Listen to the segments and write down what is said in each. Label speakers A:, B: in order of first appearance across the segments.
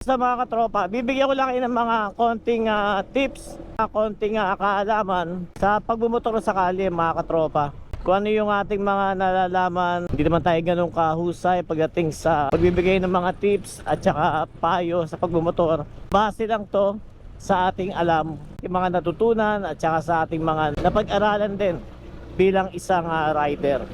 A: Sa mga katropa, bibigyan ko lang kayo ng mga konting tips, konting kaalaman sa pagbumotor sa kalye mga katropa. Kung ano yung ating mga nalalaman, hindi naman tayo ganun kahusay pagdating sa pagbibigay ng mga tips at saka payo sa pagbumotor. Base lang to sa ating alam, yung mga natutunan at saka sa ating mga napag-aralan din bilang isang rider.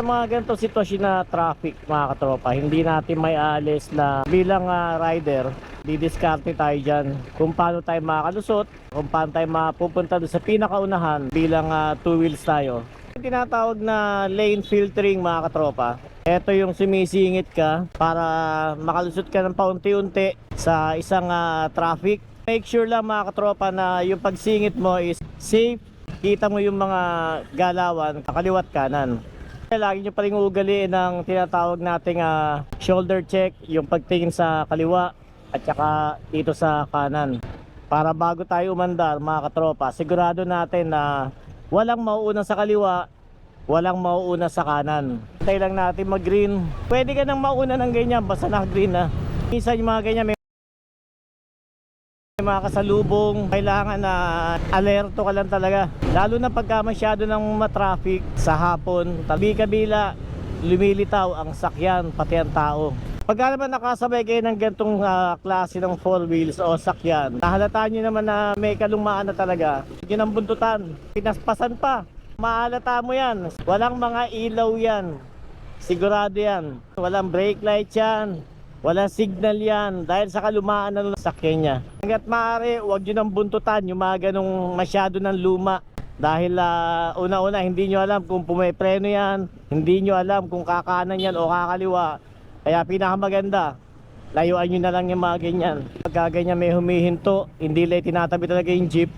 A: Sa mga ganitong sitwasyon na traffic mga katropa, hindi natin may alis na bilang rider, didiskarte tayo dyan kung paano tayo makakalusot, kung paano tayo mapupunta doon sa pinakaunahan bilang two wheels tayo. Yung tinatawag na lane filtering mga katropa, ito yung sumisingit ka para makalusot ka ng paunti-unti sa isang traffic. Make sure lang mga katropa na yung pagsingit mo is safe, kita mo yung mga galawan kaliwat kanan. Lagi nyo pa rin ugaliin ng tinatawag nating shoulder check, yung pagtingin sa kaliwa at saka dito sa kanan. Para bago tayo umandar mga katropa, sigurado natin na walang mauuna sa kaliwa, walang mauuna sa kanan. Hintay lang natin mag green. Pwede ka nang mauna ng ganyan basta naka green na. Minsan yung mga ganyan may mga kasalubong, kailangan na alerto ka lang talaga, lalo na pagka masyado ng matraffic sa hapon, tabi-kabila lumilitaw ang sakyan pati ang tao. Pagka naman nakasabay kayo ng gantong klase ng four wheels o sakyan, nahalataan nyo naman na may kalumaan na talaga, yun ang buntutan, pinaspasan pa, mahalata mo yan, walang mga ilaw yan, sigurado yan, walang brake light yan, walang signal yan dahil sa kalumaan ng sakyan niya. Hanggat maaari, huwag nyo nang buntutan yung mga ganong masyado ng luma. Dahil una-una hindi nyo alam kung pumipreno yan, hindi nyo alam kung kakanan yan o kakaliwa. Kaya pinakamaganda, layuan nyo na lang yung mga ganyan. Pagka ganyan may humihinto, hindi lang tinatabi talaga yung jeep,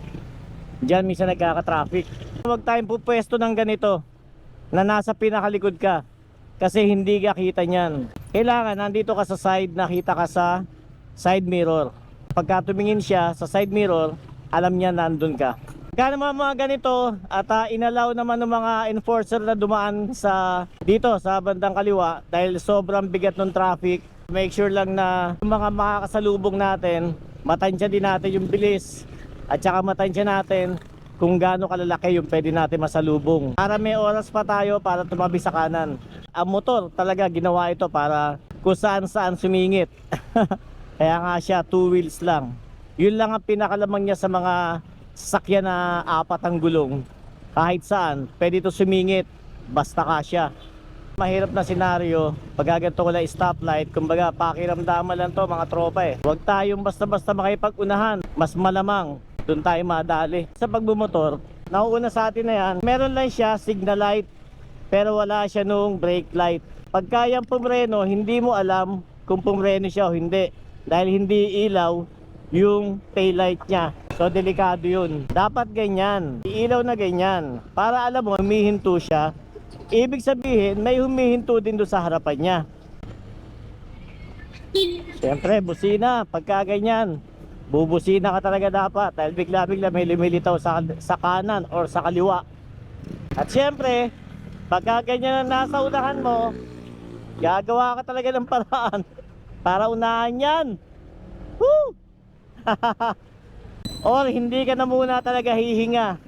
A: diyan minsan nagkaka-traffic. Huwag tayong pupwesto ng ganito na nasa pinakalikod ka, kasi hindi ka kita nyan. Kailangan nandito ka sa side, nakita ka sa side mirror. Pagka tumingin siya sa side mirror, alam niya nandun ka. Kaya naman mga ganito at inalaw naman ng mga enforcer na dumaan sa dito sa bandang kaliwa dahil sobrang bigat ng traffic. Make sure lang na yung mga makakasalubong natin, matansya din natin yung bilis at saka matansya natin kung gaano kalalaki yung pwede natin masalubong. Para may oras pa tayo para tumabi sa kanan. Ang motor talaga ginawa ito para kung saan sumingit. Kaya nga siya two wheels lang. Yun lang ang pinakalamang niya sa mga sasakyan na apat ang gulong. Kahit saan pwede ito sumingit basta kasya. Mahirap na senaryo pag ganito ko lang stoplight, kumbaga pakiramdaman lang to mga tropa Huwag tayong basta-basta makipag-unahan, mas malamang doon tayo madali. Sa pagbumotor, nauuna sa atin na yan, meron lang siya signal light pero wala siya nung brake light. Pagka yan pumreno, hindi mo alam kung pumreno siya o hindi dahil hindi ilaw yung tail light niya. So delikado yun. Dapat ganyan, iilaw na ganyan para alam mo humihinto siya. Ibig sabihin may humihinto din doon sa harapan niya. Siyempre busina, pagka ganyan bubusina ka talaga dapat dahil bigla-bigla may lumilitaw sa kanan or sa kaliwa. At siyempre pagka ganyan na nasa unahan mo, gagawa ka talaga ng paraan para unahan yan. Woo! Or hindi ka na muna talaga hihinga.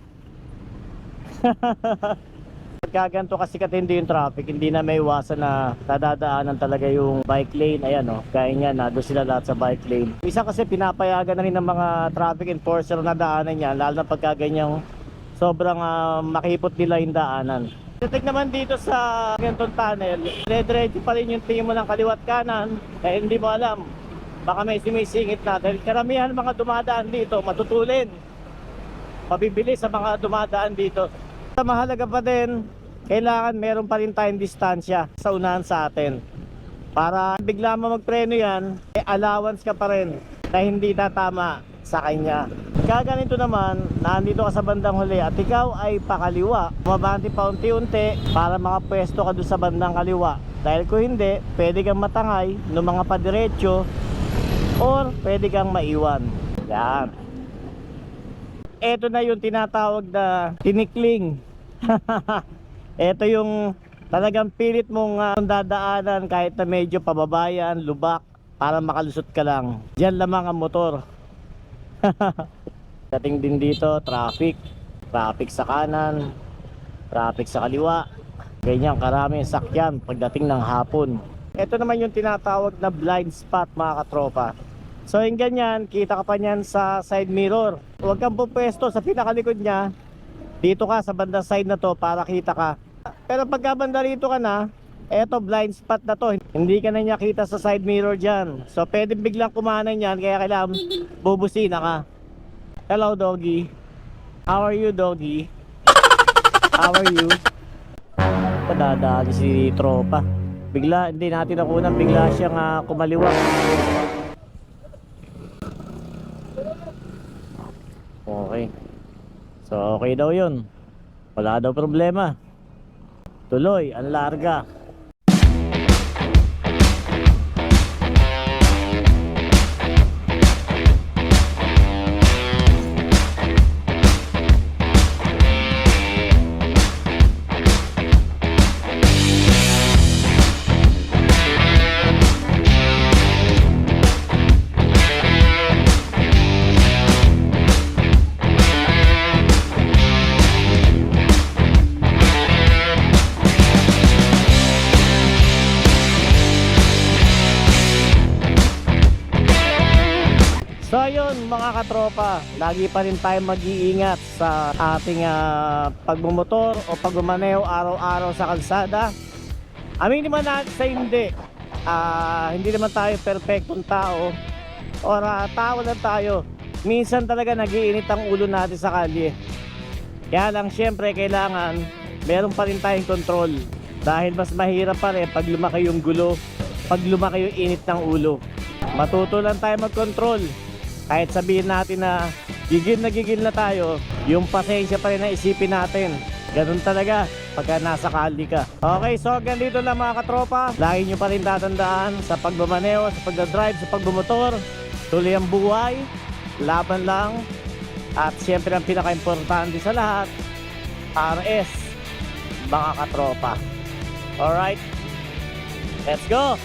A: Pagkaganto kasi katindi yung traffic, hindi na may iwasan na nadadaanan talaga yung bike lane. Ayan kaya nga na doon sila lahat sa bike lane. Isa kasi pinapayagan na rin ng mga traffic enforcer na daanan yan, lalo na pagkaganyang sobrang makipot nila yung daanan. Tignan naman dito sa ganitong tunnel, dire-diretso pa rin yung tingin mo ng kaliwat kanan, kaya hindi mo alam, baka may sumisingit na dahil karamihan ng mga dumadaan dito matutulin, mabibilis sa mga dumadaan dito. Mahalaga pa din, kailangan meron pa rin tayong distansya sa unahan sa atin para bigla mo magpreno yan, allowance ka pa rin na hindi tatama sa kanya. Kaganito naman, nandito ka sa bandang huli at ikaw ay pakaliwa, mabanti pa unti-unti para makapwesto ka doon sa bandang kaliwa. Dahil kung hindi, pwede kang matangay ng mga padiretso or pwede kang maiwan. Yan. Ito na yung tinatawag na tinikling. Ito yung Talagang pilit mong dadaanan kahit na medyo pababayan, lubak, para makalusot ka lang. Diyan lamang ang motor. Dating din dito, traffic. Traffic sa kanan, traffic sa kaliwa. Ganyan karami ang sakyan pagdating ng hapon. Ito naman yung tinatawag na blind spot, mga katropa. So yung ganyan, kita ka pa niyan sa side mirror. Huwag kang pupwesto sa pinakalikod niya. Dito ka sa bandang side na to para kita ka. Pero pagka banda rito ka na, eto blind spot na to. Hindi ka na niya kita sa side mirror dyan. So pwede biglang kumanan yan, kaya kailangan bubusina ka. Hello doggy. How are you doggy? How are you? Padadali si tropa. Bigla, hindi natin nakunan, bigla siyang kumaliwag. Okay. So okay daw yun. Wala daw problema. Tuloy, ang larga. So ayun mga katropa, lagi pa rin tayo mag-iingat sa ating pagmumotor o pagmamaneo araw-araw sa kalsada. Aminin man natin sa hindi naman tayo perfectong tao o tao lang tayo. Minsan talaga nag-iinit ang ulo natin sa kalye. Kaya lang syempre kailangan meron pa rin tayong control. Dahil mas mahirap pa rin pag lumaki yung gulo, pag lumaki yung init ng ulo. Matuto lang tayo mag-control. Kahit sabihin natin na gigil na tayo, yung pasensya pa rin na isipin natin. Ganun talaga pagka nasa kali ka. Okay, so ganito lang mga katropa. Lagi nyo pa rin tatandaan sa pagmamaneo, sa pagdadrive, sa pagbumotor. Tuloy ang buhay, laban lang. At syempre ang pinaka-importante sa lahat, RS, mga katropa. Alright, let's go!